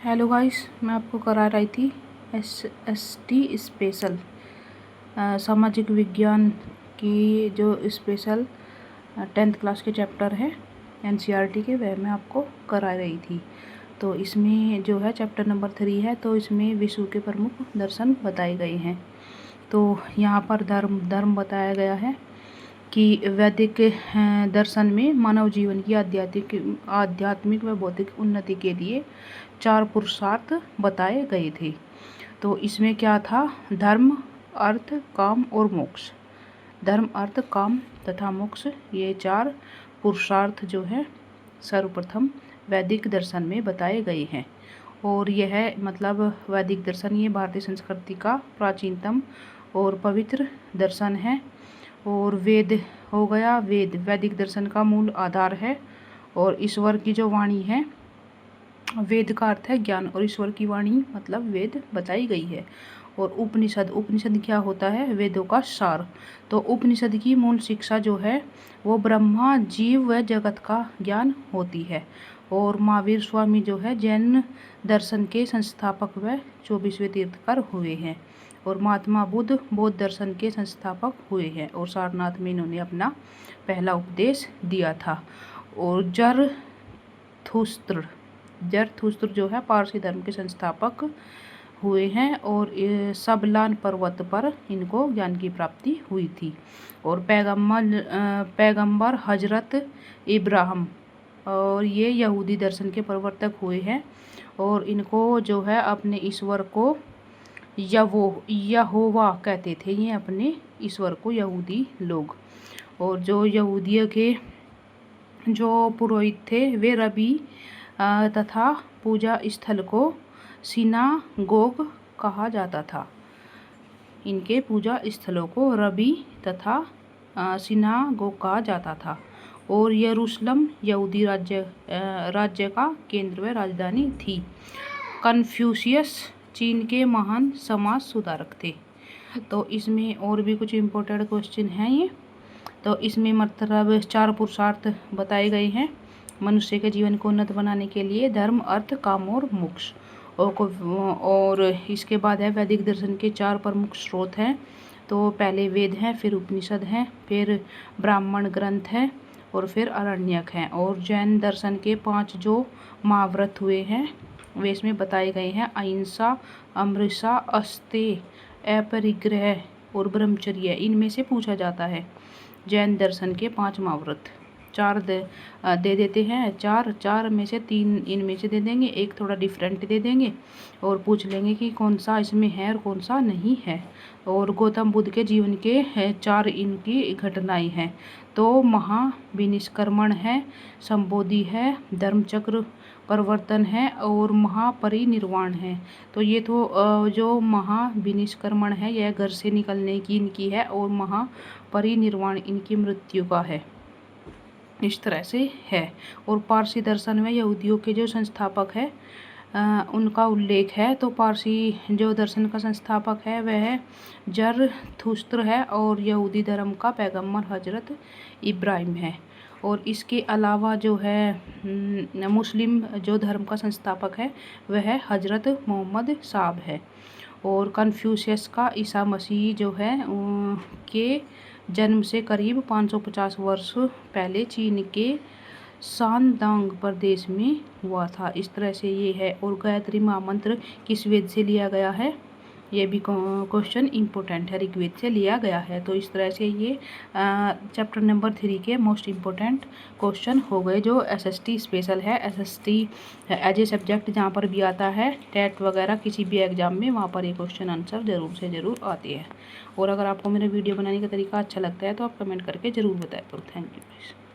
Hello guys, मैं आपको करा रही थी SST स्पेशल सामाजिक विज्ञान की जो स्पेशल 10th क्लास के चैप्टर है NCERT के, वह मैं आपको करा रही थी। तो इसमें जो है चैप्टर नंबर 3 है, तो इसमें विश्व के प्रमुख दर्शन बताए गए हैं। तो यहाँ पर धर्म बताया गया है कि वैदिक दर्शन में मानव जीवन की आध्यात्मिक व भौतिक उन्नति के लिए 4 पुरुषार्थ बताए गए थे। तो इसमें क्या था? धर्म, अर्थ, काम और मोक्ष। धर्म, अर्थ, काम तथा मोक्ष, ये 4 पुरुषार्थ जो है सर्वप्रथम वैदिक दर्शन में बताए गए हैं। और यह मतलब वैदिक दर्शन ये भारतीय संस्कृति का प्राचीनतम और पवित्र दर्शन है। और वेद हो गया, वेद वैदिक दर्शन का मूल आधार है। और ईश्वर की जो वाणी है, वेद का अर्थ है ज्ञान, और ईश्वर की वाणी मतलब वेद बताई गई है। और उपनिषद क्या होता है? वेदों का सार। तो उपनिषद की मूल शिक्षा जो है वो ब्रह्मा, जीव व जगत का ज्ञान होती है। और महावीर स्वामी जो है जैन दर्शन के संस्थापक व 24वें तीर्थकर हुए हैं। और महात्मा बुद्ध बौद्ध दर्शन के संस्थापक हुए हैं। और सारनाथ में इन्होंने अपना पहला उपदेश दिया था। और जरथुस्त्र जो है पारसी धर्म के संस्थापक हुए हैं। और सबलान पर्वत पर इनको ज्ञान की प्राप्ति हुई थी। और पैगंबर हजरत इब्राहिम, और ये यहूदी दर्शन के प्रवर्तक हुए हैं। और इनको जो है अपने ईश्वर को यहोवा कहते थे, ये अपने ईश्वर को यहूदी लोग। और जो यहूदियों के जो पुरोहित थे वे रबी तथा पूजा स्थल को सिनागोग कहा जाता था। इनके पूजा स्थलों को रबी तथा सिनागोग कहा जाता था। और यरूशलेम यहूदी राज्य का केंद्र व राजधानी थी। कन्फ्यूशियस चीन के महान समाज सुधारक थे। तो इसमें और भी कुछ इम्पोर्टेंट क्वेश्चन हैं ये। तो इसमें मतलब 4 पुरुषार्थ बताए गए हैं मनुष्य के जीवन को उन्नत बनाने के लिए: धर्म, अर्थ, काम और मोक्ष। और इसके बाद है वैदिक दर्शन के 4 प्रमुख स्रोत हैं। तो पहले वेद हैं, फिर उपनिषद हैं, फिर ब्राह्मण ग्रंथ हैं, और फिर आरण्यक हैं। और जैन दर्शन के 5 जो महाव्रत हुए हैं वे इसमें बताए गए हैं: अहिंसा, अमृता, अस्तेय, अपरिग्रह और ब्रह्मचर्य। इनमें से पूछा जाता है जैन दर्शन के 5 महाव्रत। 4 दे देते हैं, 4 में से 3 इनमें से दे देंगे, एक थोड़ा डिफरेंट दे देंगे, और पूछ लेंगे कि कौन सा इसमें है और कौन सा नहीं है। और गौतम बुद्ध के जीवन के 4 इनकी घटनाएं हैं। तो महाविनिष्क्रमण है, संबोधि है, धर्मचक्र परिवर्तन है, और महापरिनिर्वाण है। तो ये तो जो महाविनिष्क्रमण है यह घर से निकलने की इनकी है, और महापरिनिर्वाण इनकी मृत्यु का है। इस तरह से है। और पारसी दर्शन में यहूदियों के जो संस्थापक है उनका उल्लेख है। तो पारसी जो दर्शन का संस्थापक है वह जरथुस्त्र है, और यहूदी धर्म का पैगंबर हजरत इब्राहिम है। और इसके अलावा जो है मुस्लिम जो धर्म का संस्थापक है वह हजरत मोहम्मद साहब है। और कन्फ्यूशियस का ईसा मसीह जो है के जन्म से करीब 550 वर्ष पहले चीन के शानदांग प्रदेश में हुआ था। इस तरह से ये है। और गायत्री महामंत्र किस वेद से लिया गया है? ये भी क्वेश्चन इम्पोर्टेंट है, ऋग्वेद से लिया गया है। तो इस तरह से ये चैप्टर नंबर 3 के मोस्ट इम्पोर्टेंट क्वेश्चन हो गए जो SST स्पेशल है। SST एज ए सब्जेक्ट जहाँ पर भी आता है, टेट वगैरह किसी भी एग्जाम में, वहाँ पर ये क्वेश्चन आंसर ज़रूर से ज़रूर आते हैं। और अगर आपको मेरा वीडियो बनाने का तरीका अच्छा लगता है तो आप कमेंट करके ज़रूर बताएं। तो थैंक यू।